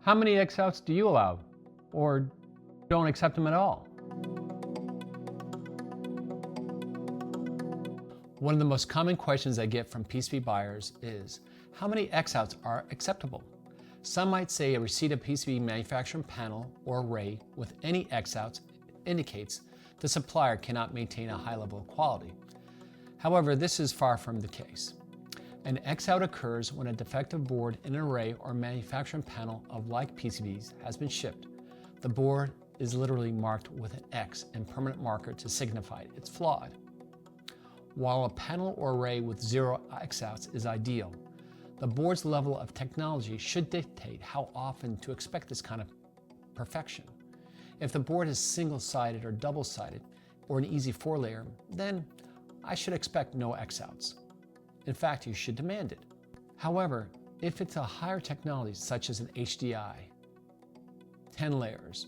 How many X-outs do you allow, or don't accept them at all? One of the most common questions I get from PCB buyers is, how many X-outs are acceptable? Some might say a receipt of PCB manufacturing panel or array with any X-outs indicates the supplier cannot maintain a high level of quality. However, this is far from the case. An X-out occurs when a defective board in an array or manufacturing panel of like PCBs has been shipped. The board is literally marked with an X and permanent marker to signify it's flawed. While a panel or array with 0 X-outs is ideal, the board's level of technology should dictate how often to expect this kind of perfection. If the board is single-sided or double-sided, or an easy 4-layer, then I should expect no X-outs. In fact, you should demand it. However, if it's a higher technology such as an HDI, 10 layers,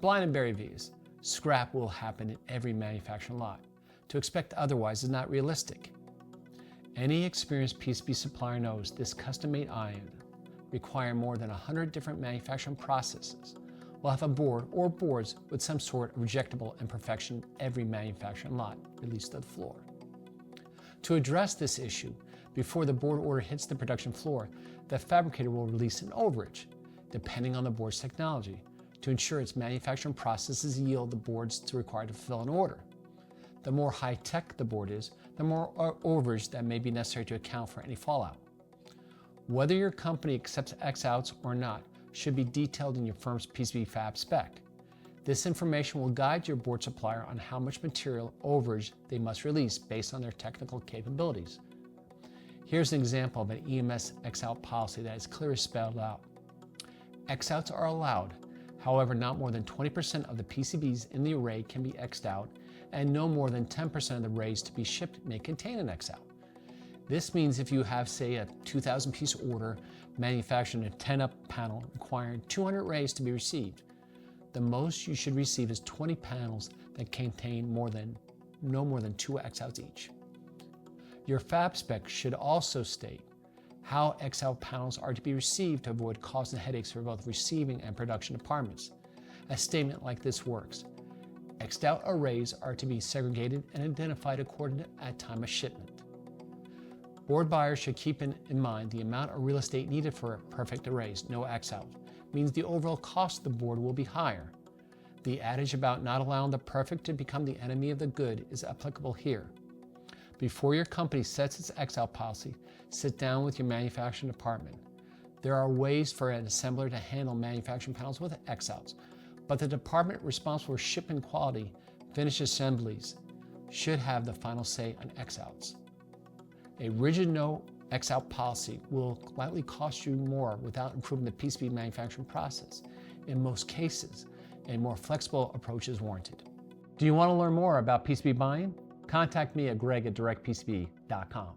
blind and bury vias, scrap will happen in every manufacturing lot. To expect otherwise is not realistic. Any experienced PCB supplier knows this custom-made ion require more than 100 different manufacturing processes will have a board or boards with some sort of rejectable imperfection every manufacturing lot released to the floor. To address this issue, before the board order hits the production floor, the fabricator will release an overage, depending on the board's technology, to ensure its manufacturing processes yield the boards required to fulfill an order. The more high-tech the board is, the more overage that may be necessary to account for any fallout. Whether your company accepts X-outs or not should be detailed in your firm's PCB fab spec. This information will guide your board supplier on how much material overage they must release based on their technical capabilities. Here's an example of an EMS X-out policy that is clearly spelled out. X-outs are allowed, however not more than 20% of the PCBs in the array can be X'd out, and no more than 10% of the arrays to be shipped may contain an X-out. This means if you have, say, a 2,000 piece order manufacturing a 10-up panel requiring 200 arrays to be received, the most you should receive is 20 panels that contain no more than 2 X-outs each. Your fab spec should also state how X-out panels are to be received to avoid costs and headaches for both receiving and production departments. A statement like this works. X'd-out arrays are to be segregated and identified according at time of shipment. Board buyers should keep in mind the amount of real estate needed for perfect arrays, no X-out, means the overall cost of the board will be higher. The adage about not allowing the perfect to become the enemy of the good is applicable here. Before your company sets its X-out policy, sit down with your manufacturing department. There are ways for an assembler to handle manufacturing panels with X-outs, but the department responsible for shipping quality, finished assemblies, should have the final say on X-outs. A rigid no X-out policy will likely cost you more without improving the PCB manufacturing process. In most cases, a more flexible approach is warranted. Do you want to learn more about PCB buying? Contact me at greg@directpcb.com.